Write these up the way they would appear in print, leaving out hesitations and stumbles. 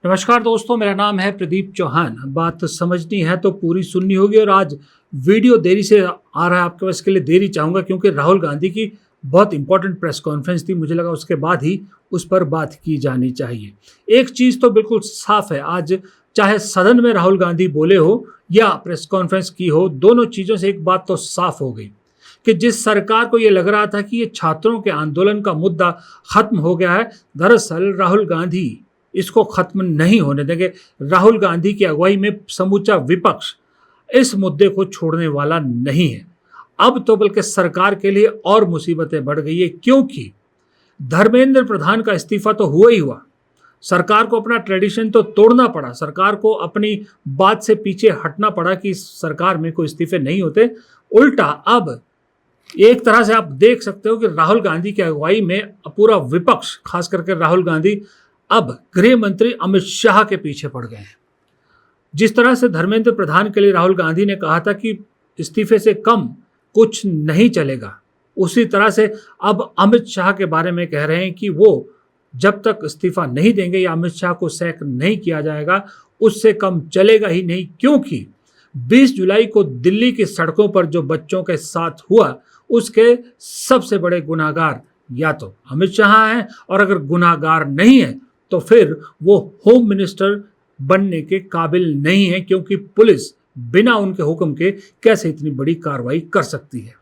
नमस्कार दोस्तों, मेरा नाम है प्रदीप चौहान। बात समझनी है तो पूरी सुननी होगी। और आज वीडियो देरी से आ रहा है आपके पास, के लिए देरी चाहूँगा क्योंकि राहुल गांधी की बहुत इंपॉर्टेंट प्रेस कॉन्फ्रेंस थी। मुझे लगा उसके बाद ही उस पर बात की जानी चाहिए। एक चीज़ तो बिल्कुल साफ है, आज चाहे सदन में राहुल गांधी बोले हो या प्रेस कॉन्फ्रेंस की हो, दोनों चीज़ों से एक बात तो साफ हो गई कि जिस सरकार को ये लग रहा था कि ये छात्रों के आंदोलन का मुद्दा खत्म हो गया है, दरअसल राहुल गांधी इसको खत्म नहीं होने देंगे। राहुल गांधी की अगुवाई में समूचा विपक्ष इस मुद्दे को छोड़ने वाला नहीं है। अब तो बल्कि सरकार के लिए और मुसीबतें बढ़ गई है, क्योंकि धर्मेंद्र प्रधान का इस्तीफा तो हुआ ही हुआ। सरकार को अपना ट्रेडिशन तो तोड़ना पड़ा, सरकार को अपनी बात से पीछे हटना पड़ा कि सरकार में कोई इस्तीफे नहीं होते। उल्टा अब एक तरह से आप देख सकते हो कि राहुल गांधी की अगुवाई में पूरा विपक्ष, खास करके राहुल गांधी, अब गृह मंत्री अमित शाह के पीछे पड़ गए हैं। जिस तरह से धर्मेंद्र प्रधान के लिए राहुल गांधी ने कहा था कि इस्तीफे से कम कुछ नहीं चलेगा, उसी तरह से अब अमित शाह के बारे में कह रहे हैं कि वो जब तक इस्तीफा नहीं देंगे या अमित शाह को सैक नहीं किया जाएगा, उससे कम चलेगा ही नहीं। क्योंकि 20 जुलाई को दिल्ली की सड़कों पर जो बच्चों के साथ हुआ, उसके सबसे बड़े गुनाहगार या तो अमित शाह हैं, और अगर गुनाहगार नहीं है तो फिर वो होम मिनिस्टर बनने के काबिल नहीं है, क्योंकि पुलिस बिना उनके हुक्म के कैसे इतनी बड़ी कार्रवाई कर सकती है।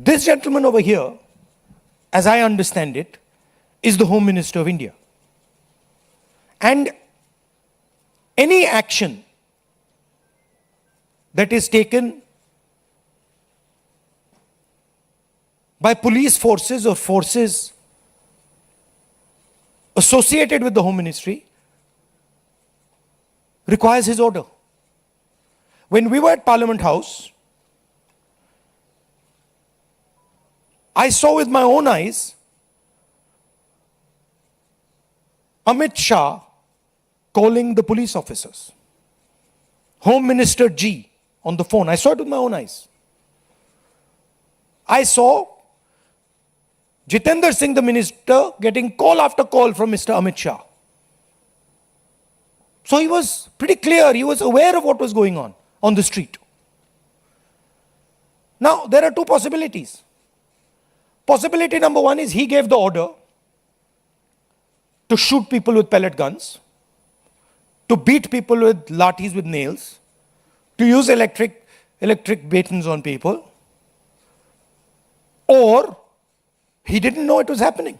This gentleman over here, as I understand it, is the Home Minister of India. And any action that is taken by police forces or forces associated with the Home Ministry requires his order. When we were at Parliament House, I saw with my own eyes Amit Shah calling the police officers, Home Minister G on the phone. I saw it with my own eyes. I saw Jitendra Singh, the minister, getting call after call from Mr. Amit Shah. So he was pretty clear, he was aware of what was going on the street. Now, there are two possibilities. Possibility number one is he gave the order to shoot people with pellet guns, to beat people with lathis with nails, to use electric batons on people, or he didn't know it was happening.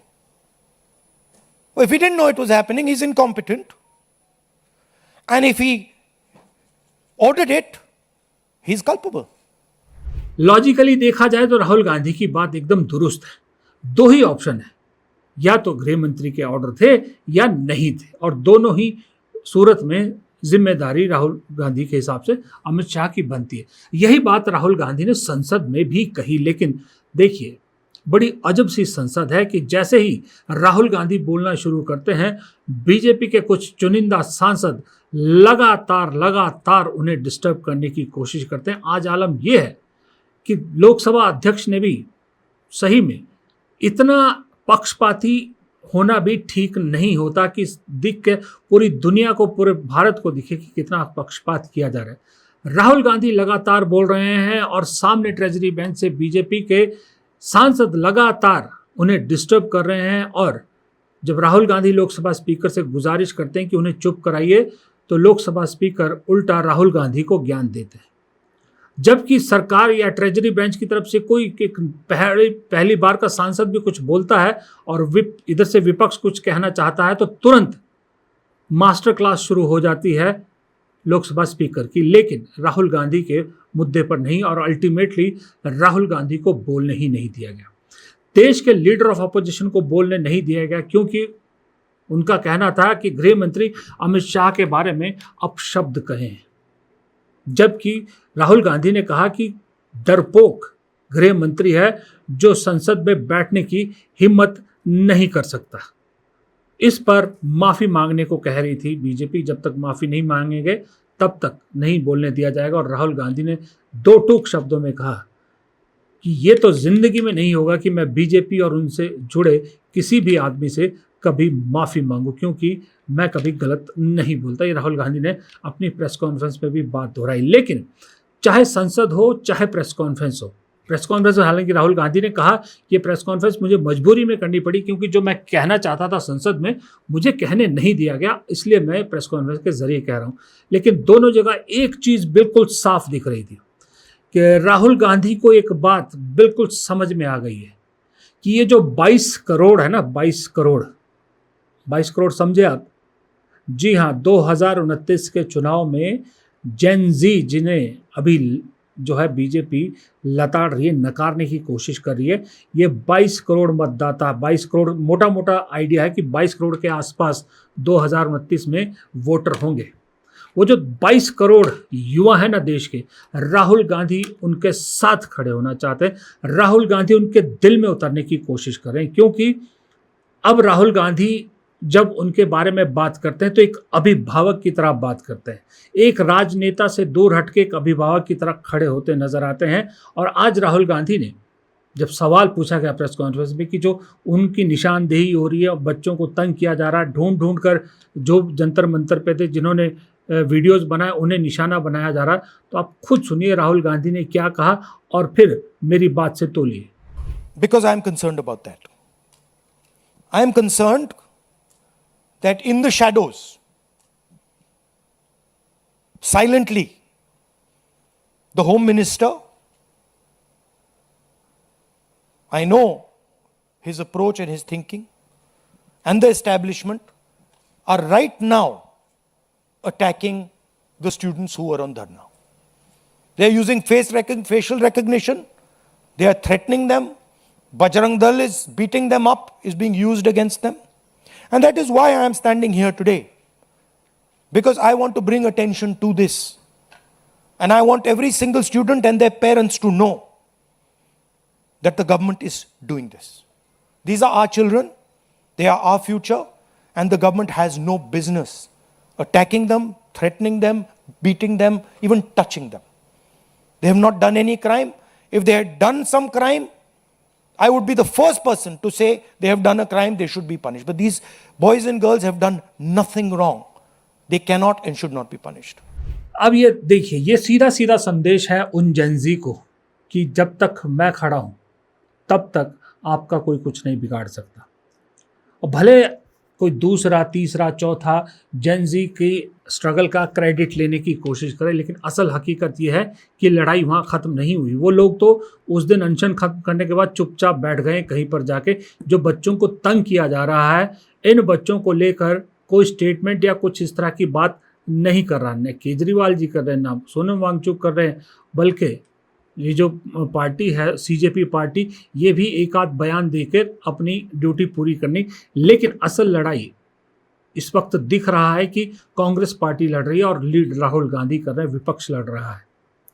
Well, if he didn't know it was happening, he's incompetent. And if he ordered it, he's culpable. Logically देखा जाए तो राहुल गांधी की बात एकदम दुरुस्त है। दो ही option है, या तो गृह मंत्री के ऑर्डर थे या नहीं थे, और दोनों ही सूरत में जिम्मेदारी राहुल गांधी के हिसाब से अमित शाह की बनती है। यही बात राहुल गांधी ने संसद में भी कही। लेकिन देखिए, बड़ी अजब सी संसद है कि जैसे ही राहुल गांधी बोलना शुरू करते हैं, बीजेपी के कुछ चुनिंदा सांसद लगातार उन्हें डिस्टर्ब करने की कोशिश करते हैं। आज आलम यह है कि लोकसभा अध्यक्ष ने भी सही में इतना पक्षपाती होना भी ठीक नहीं होता कि दिख के पूरी दुनिया को, पूरे भारत को दिखे कि कितना पक्षपात किया जा रहा है। राहुल गांधी लगातार बोल रहे हैं और सामने ट्रेजरी बेंच से बीजेपी के सांसद लगातार उन्हें डिस्टर्ब कर रहे हैं। और जब राहुल गांधी लोकसभा स्पीकर से गुजारिश करते हैं कि उन्हें चुप कराइए, तो लोकसभा स्पीकर उल्टा राहुल गांधी को ज्ञान देते हैं। जबकि सरकार या ट्रेजरी बेंच की तरफ से कोई पहली बार का सांसद भी कुछ बोलता है और इधर से विपक्ष कुछ कहना चाहता है, तो तुरंत मास्टर क्लास शुरू हो जाती है लोकसभा स्पीकर की। लेकिन राहुल गांधी के मुद्दे पर नहीं, और अल्टीमेटली राहुल गांधी को बोलने ही नहीं दिया गया। देश के लीडर ऑफ अपोजिशन को बोलने नहीं दिया गया, क्योंकि उनका कहना था कि गृह मंत्री अमित शाह के बारे में अपशब्द कहें। जबकि राहुल गांधी ने कहा कि डरपोक गृह मंत्री है जो संसद में बैठने की हिम्मत नहीं कर सकता। इस पर माफ़ी मांगने को कह रही थी बीजेपी। जब तक माफ़ी नहीं मांगेंगे तब तक नहीं बोलने दिया जाएगा। और राहुल गांधी ने दो टूक शब्दों में कहा कि ये तो जिंदगी में नहीं होगा कि मैं बीजेपी और उनसे जुड़े किसी भी आदमी से कभी माफ़ी मांगूं, क्योंकि मैं कभी गलत नहीं बोलता। ये राहुल गांधी ने अपनी प्रेस कॉन्फ्रेंस में भी बात दोहराई। लेकिन चाहे संसद हो चाहे प्रेस कॉन्फ्रेंस हो, प्रेस कॉन्फ्रेंस में हालांकि राहुल गांधी ने कहा कि ये प्रेस कॉन्फ्रेंस मुझे मजबूरी में करनी पड़ी, क्योंकि जो मैं कहना चाहता था संसद में मुझे कहने नहीं दिया गया, इसलिए मैं प्रेस कॉन्फ्रेंस के जरिए कह रहा हूँ। लेकिन दोनों जगह एक चीज़ बिल्कुल साफ दिख रही थी कि राहुल गांधी को एक बात बिल्कुल समझ में आ गई है कि ये जो 22 करोड़ है ना, 22 करोड़ समझे आप? जी हाँ, 2029 के चुनाव में जेन जी, जिन्हें अभी जो है बीजेपी लताड़ रही है, नकारने की कोशिश कर रही है, ये 22 करोड़ मतदाता, 22 करोड़ मोटा मोटा आइडिया है कि 22 करोड़ के आसपास 2029 में वोटर होंगे। वो जो 22 करोड़ युवा है ना देश के, राहुल गांधी उनके साथ खड़े होना चाहते हैं। राहुल गांधी उनके दिल में उतरने की कोशिश कर रहे हैं, क्योंकि अब राहुल गांधी जब उनके बारे में बात करते हैं तो एक अभिभावक की तरह बात करते हैं, एक राजनेता से दूर हटके एक अभिभावक की तरह खड़े होते नजर आते हैं। और आज राहुल गांधी ने जब सवाल पूछा गया प्रेस कॉन्फ्रेंस में कि जो उनकी निशानदेही हो रही है और बच्चों को तंग किया जा रहा है, ढूंढ ढूंढ कर जो जंतर मंतर पे थे, जिन्होंने वीडियोस बनाए, उन्हें निशाना बनाया जा रहा है, तो आप खुद सुनिए राहुल गांधी ने क्या कहा और फिर मेरी बात से तोलिए। Because I am concerned about that. I am concerned that in the shadows, silently, the Home Minister, I know his approach and his thinking, and the establishment are right now attacking the students who are on dharna. They are using facial recognition. They are threatening them. Bajrang Dal is beating them up, is being used against them. And that is why I am standing here today. Because I want to bring attention to this. And I want every single student and their parents to know that the government is doing this. These are our children. They are our future. And the government has no business attacking them, threatening them, beating them, even touching them. They have not done any crime. If they had done some crime, I would be the first person to say they have done a crime, they should be punished. But these boys and girls have done nothing wrong. They cannot and should not be punished. अब ये देखिए, ये सीधा सीधा संदेश है उन Gen Z को कि जब तक मैं खड़ा हूं तब तक आपका कोई कुछ नहीं बिगाड़ सकता। और भले कोई दूसरा, तीसरा, चौथा जेनजी की स्ट्रगल का क्रेडिट लेने की कोशिश करे, लेकिन असल हकीकत यह है कि लड़ाई वहाँ ख़त्म नहीं हुई। वो लोग तो उस दिन अनशन खत्म करने के बाद चुपचाप बैठ गए कहीं पर जाके। जो बच्चों को तंग किया जा रहा है, इन बच्चों को लेकर कोई स्टेटमेंट या कुछ इस तरह की बात नहीं कर रहा, न केजरीवाल जी कर रहे हैं, ना सोनम वांगचुक कर रहे हैं, बल्कि ये जो पार्टी है सीजेपी पार्टी, ये भी एक आध बयान देकर अपनी ड्यूटी पूरी करनी। लेकिन असल लड़ाई इस वक्त दिख रहा है कि कांग्रेस पार्टी लड़ रही है और लीड राहुल गांधी कर रहे हैं, विपक्ष लड़ रहा है,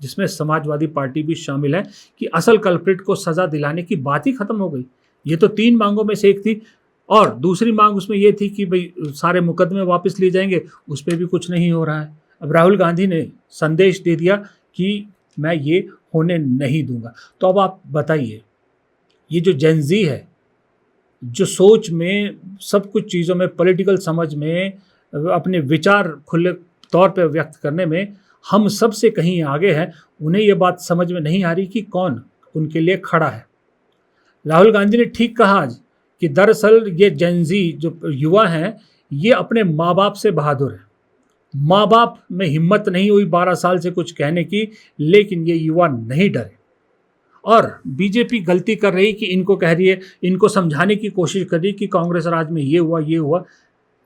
जिसमें समाजवादी पार्टी भी शामिल है कि असल कल्प्रिट को सज़ा दिलाने की बात ही खत्म हो गई। ये तो 3 मांगों में से एक थी, और दूसरी मांग उसमें ये थी कि भाई सारे मुकदमे वापस लिए जाएंगे, उस पर भी कुछ नहीं हो रहा है। अब राहुल गांधी ने संदेश दे दिया कि मैं ये होने नहीं दूंगा। तो अब आप बताइए, ये जो जेनजी है, जो सोच में, सब कुछ चीज़ों में, पॉलिटिकल समझ में, अपने विचार खुले तौर पे व्यक्त करने में हम सब से कहीं आगे हैं, उन्हें ये बात समझ में नहीं आ रही कि कौन उनके लिए खड़ा है। राहुल गांधी ने ठीक कहा आज कि दरअसल ये जेनजी जो युवा हैं, ये अपने माँ बाप से बहादुर हैं। माँ बाप में हिम्मत नहीं हुई 12 साल से कुछ कहने की, लेकिन ये युवा नहीं डरे। और बीजेपी गलती कर रही कि इनको कह रही है, इनको समझाने की कोशिश कर रही कि कांग्रेस राज में ये हुआ ये हुआ।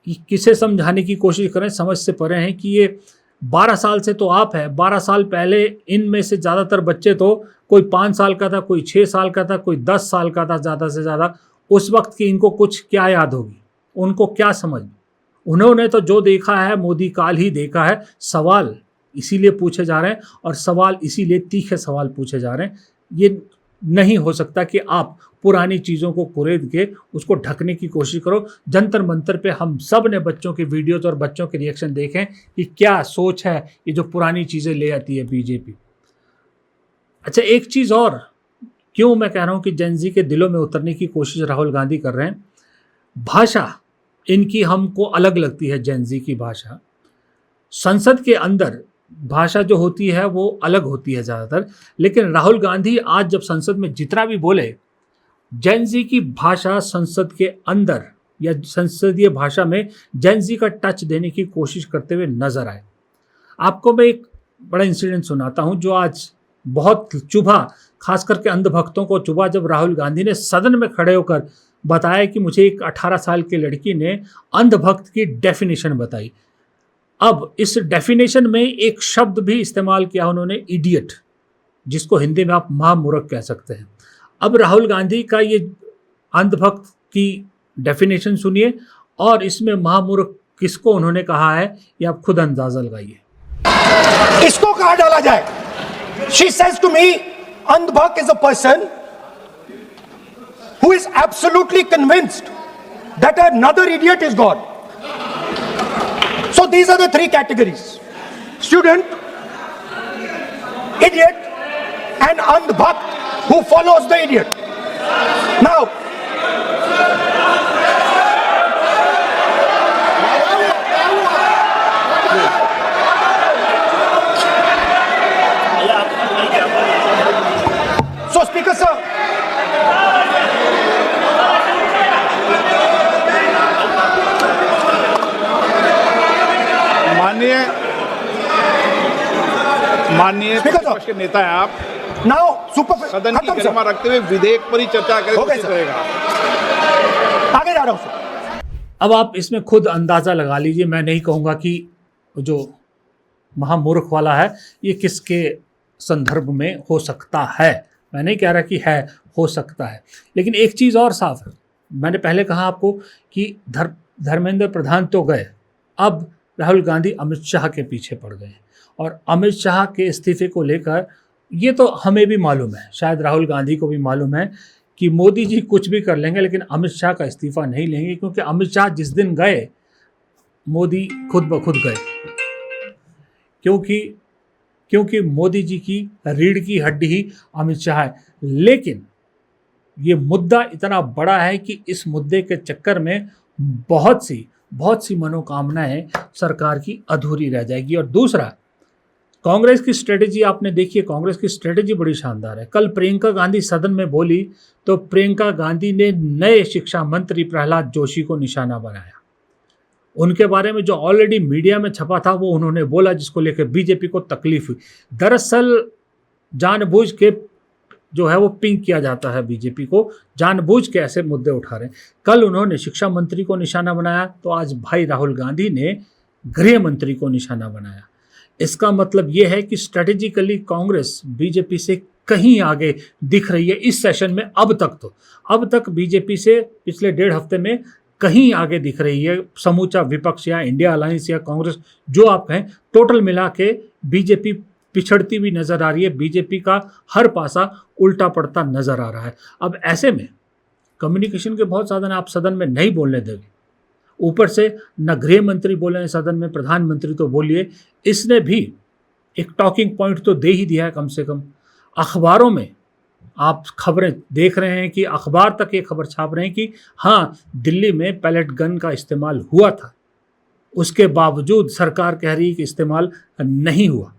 किसे समझाने की कोशिश करें, समझ से परे हैं कि ये 12 साल से तो आप है, 12 साल पहले इनमें से ज़्यादातर बच्चे तो कोई 5 साल का था, कोई 6 साल का था, कोई 10 साल का था ज़्यादा से ज़्यादा। उस वक्त की इनको कुछ क्या याद होगी, उनको क्या समझ। उन्होंने तो जो देखा है मोदी काल ही देखा है। सवाल इसीलिए पूछे जा रहे हैं, और सवाल इसीलिए तीखे सवाल पूछे जा रहे हैं। ये नहीं हो सकता कि आप पुरानी चीज़ों को कुरेद के उसको ढकने की कोशिश करो। जंतर मंतर पे हम सब ने बच्चों के वीडियोज और बच्चों के रिएक्शन देखें कि क्या सोच है ये जो पुरानी चीज़ें ले आती है बीजेपी। अच्छा, एक चीज़ और, क्यों मैं कह रहा हूँ कि जेनजी के दिलों में उतरने की कोशिश राहुल गांधी कर रहे हैं। भाषा इनकी हमको अलग लगती है जेनजी की भाषा। संसद के अंदर भाषा जो होती है वो अलग होती है ज़्यादातर, लेकिन राहुल गांधी आज जब संसद में जितना भी बोले, जेनजी की भाषा संसद के अंदर या संसदीय भाषा में जेनजी का टच देने की कोशिश करते हुए नजर आए। आपको मैं एक बड़ा इंसिडेंट सुनाता हूं जो आज बहुत चुभा, खास करके अंधभक्तों को चुभा, जब राहुल गांधी ने सदन में खड़े होकर बताया कि मुझे एक 18 साल की लड़की ने अंधभक्त की डेफिनेशन बताई। अब इस डेफिनेशन में एक शब्द भी इस्तेमाल किया उन्होंने, इडियट, जिसको हिंदी में आप महामूर्ख कह सकते हैं। अब राहुल गांधी का ये अंधभक्त की डेफिनेशन सुनिए और इसमें महामूर्ख किसको उन्होंने कहा है ये आप खुद अंदाजा लगाइए। इसको कहा डाला जाए? She says to me, Andhbhak is a person who is absolutely convinced that another idiot is God. So these are the three categories: student, idiot, and Andhbhak who follows the idiot. Now, so Speaker sir, माननीय Speaker प्रतिपक्ष के नेता हैं आप, now super सदन की गरिमा रखते हुए विधेयक पर ही चर्चा करें तो Okay, उचित sir. रहेगा। आगे जा रहा हूं सर। अब आप इसमें खुद अंदाज़ा लगा लीजिए। मैं नहीं कहूँगा कि जो महामूर्ख वाला है ये किसके संदर्भ में हो सकता है, मैं नहीं कह रहा कि है, हो सकता है। लेकिन एक चीज़ और साफ है, मैंने पहले कहा आपको कि धर्मेंद्र प्रधान तो गए, अब राहुल गांधी अमित शाह के पीछे पड़ गए। और अमित शाह के इस्तीफे को लेकर ये तो हमें भी मालूम है, शायद राहुल गांधी को भी मालूम है कि मोदी जी कुछ भी कर लेंगे लेकिन अमित शाह का इस्तीफा नहीं लेंगे, क्योंकि अमित शाह जिस दिन गए मोदी खुद ब खुद गए। क्योंकि मोदी जी की रीढ़ की हड्डी ही अमित शाह है। लेकिन ये मुद्दा इतना बड़ा है कि इस मुद्दे के चक्कर में बहुत सी मनोकामनाएं सरकार की अधूरी रह जाएगी। और दूसरा, कांग्रेस की स्ट्रेटेजी आपने देखी है, कांग्रेस की स्ट्रेटेजी बड़ी शानदार है। कल प्रियंका गांधी सदन में बोली तो प्रियंका गांधी ने नए शिक्षा मंत्री प्रहलाद जोशी को निशाना बनाया। उनके बारे में जो ऑलरेडी मीडिया में छपा था वो उन्होंने बोला, जिसको लेकर बीजेपी को तकलीफ हुई। दरअसल जानबूझ के जो है वो पिंक किया जाता है, बीजेपी को जानबूझ के ऐसे मुद्दे उठा रहे हैं। कल उन्होंने शिक्षा मंत्री को निशाना बनाया तो आज भाई राहुल गांधी ने गृह मंत्री को निशाना बनाया। इसका मतलब ये है कि स्ट्रेटेजिकली कांग्रेस बीजेपी से कहीं आगे दिख रही है इस सेशन में। अब तक बीजेपी से पिछले 1.5 हफ्ते में कहीं आगे दिख रही है। समूचा विपक्ष या इंडिया अलायंस या कांग्रेस जो आप कहें, टोटल मिला के बीजेपी पिछड़ती हुई नजर आ रही है। बीजेपी का हर पासा उल्टा पड़ता नजर आ रहा है। अब ऐसे में कम्युनिकेशन के बहुत साधन आप सदन में नहीं बोलने देंगे, ऊपर से न गृह मंत्री बोले हैं सदन में, प्रधानमंत्री तो बोलिए, इसने भी एक टॉकिंग पॉइंट तो दे ही दिया है। कम से कम अखबारों में आप खबरें देख रहे हैं कि अखबार तक ये खबर छाप रहे हैं कि हाँ, दिल्ली में पैलेट गन का इस्तेमाल हुआ था, उसके बावजूद सरकार कह रही है कि इस्तेमाल नहीं हुआ।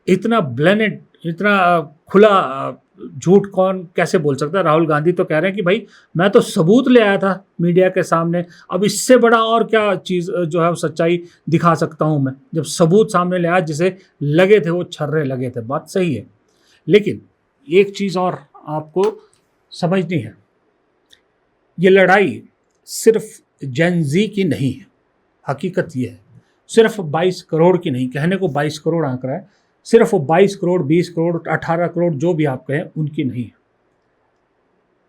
इतना ब्लेंडेड, इतना खुला झूठ कौन कैसे बोल सकता है? राहुल गांधी तो कह रहे हैं कि भाई मैं तो सबूत ले आया था मीडिया के सामने, अब इससे बड़ा और क्या चीज़ जो है वो सच्चाई दिखा सकता हूं मैं, जब सबूत सामने ले आया, जिसे लगे थे वो छर्रे लगे थे। बात सही है, लेकिन एक चीज़ और आपको समझनी है, ये लड़ाई सिर्फ जेन-ज़ी की नहीं है। हकीकत ये है, सिर्फ 22 करोड़ की नहीं, कहने को 22 करोड़ आंकड़ा है, सिर्फ 22 करोड़, 20 करोड़, 18 करोड़ जो भी आप कहें उनकी नहीं है।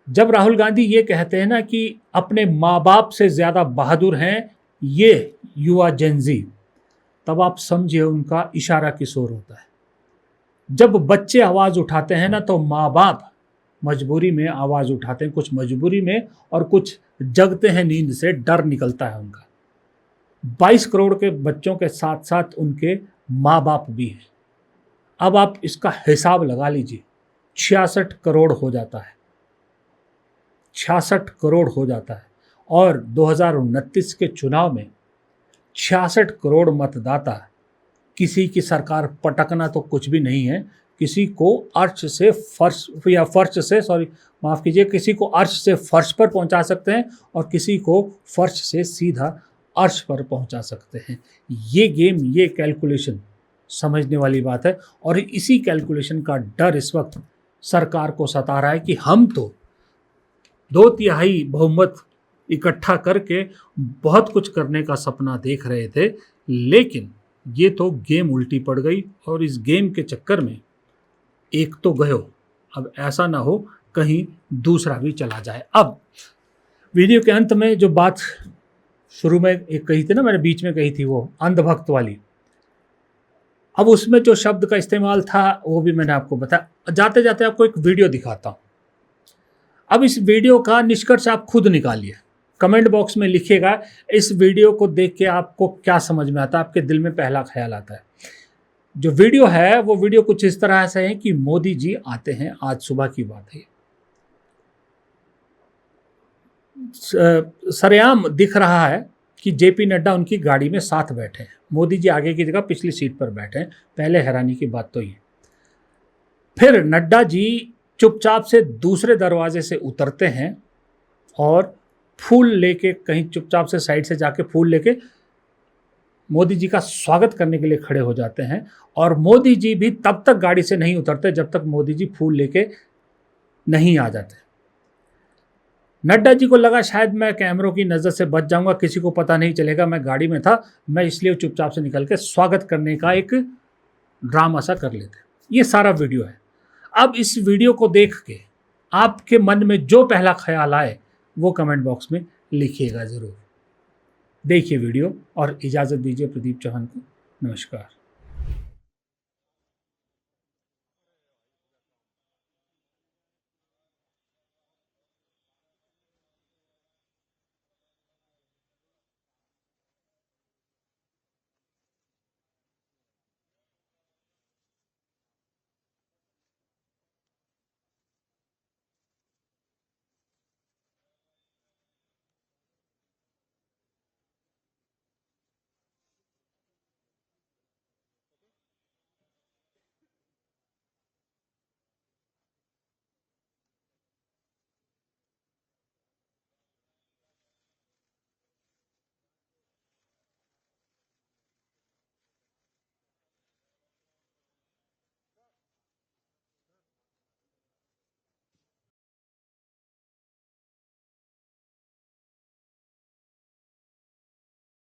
जब राहुल गांधी ये कहते हैं ना कि अपने माँ बाप से ज़्यादा बहादुर हैं ये युवा जेन-ज़ी, तब आप समझिए उनका इशारा किस ओर होता है। जब बच्चे आवाज़ उठाते हैं ना तो माँ बाप मजबूरी में आवाज़ उठाते हैं, कुछ मजबूरी में और कुछ जगते हैं नींद से, डर निकलता है उनका। 22 करोड़ के बच्चों के साथ साथ उनके माँ बाप भी हैं। अब आप इसका हिसाब लगा लीजिए, 66 करोड़ हो जाता है, 66 करोड़ हो जाता है। और 2029 के चुनाव में 66 करोड़ मतदाता, किसी की सरकार पटकना तो कुछ भी नहीं है। किसी को अर्श से फर्श या फर्श से किसी को अर्श से फर्श पर पहुंचा सकते हैं और किसी को फर्श से सीधा अर्श पर पहुंचा सकते हैं। ये गेम, ये कैलकुलेशन समझने वाली बात है और इसी कैलकुलेशन का डर इस वक्त सरकार को सता रहा है कि हम तो 2/3 बहुमत इकट्ठा करके बहुत कुछ करने का सपना देख रहे थे, लेकिन ये तो गेम उल्टी पड़ गई और इस गेम के चक्कर में एक तो गयो, अब ऐसा ना हो कहीं दूसरा भी चला जाए। अब वीडियो के अंत में जो बात शुरू में एक कही थी ना, मैंने बीच में कही थी, वो अंधभक्त वाली, अब उसमें जो शब्द का इस्तेमाल था वो भी मैंने आपको बताया। जाते जाते आपको एक वीडियो दिखाता हूँ। अब इस वीडियो का निष्कर्ष आप खुद निकालिए, कमेंट बॉक्स में लिखिएगा इस वीडियो को देख के आपको क्या समझ में आता है, आपके दिल में पहला ख्याल आता है। जो वीडियो है वो वीडियो कुछ इस तरह से है कि मोदी जी आते हैं, आज सुबह की बात है, सरेआम दिख रहा है कि जेपी नड्डा उनकी गाड़ी में साथ बैठे हैं, मोदी जी आगे की जगह पिछली सीट पर बैठे हैं। पहले हैरानी की बात तो ये। फिर नड्डा जी चुपचाप से दूसरे दरवाजे से उतरते हैं और फूल लेके, कहीं चुपचाप से साइड से जाके फूल लेके मोदी जी का स्वागत करने के लिए खड़े हो जाते हैं। और मोदी जी भी तब तक गाड़ी से नहीं उतरते जब तक मोदी जी फूल लेके नहीं आ जाते। नड्डा जी को लगा शायद मैं कैमरों की नज़र से बच जाऊंगा, किसी को पता नहीं चलेगा मैं गाड़ी में था, मैं इसलिए चुपचाप से निकल के स्वागत करने का एक ड्रामा सा कर लेते। ये सारा वीडियो है। अब इस वीडियो को देख के आपके मन में जो पहला ख्याल आए वो कमेंट बॉक्स में लिखिएगा ज़रूर। देखिए वीडियो और इजाज़त दीजिए प्रदीप चौहान को। नमस्कार।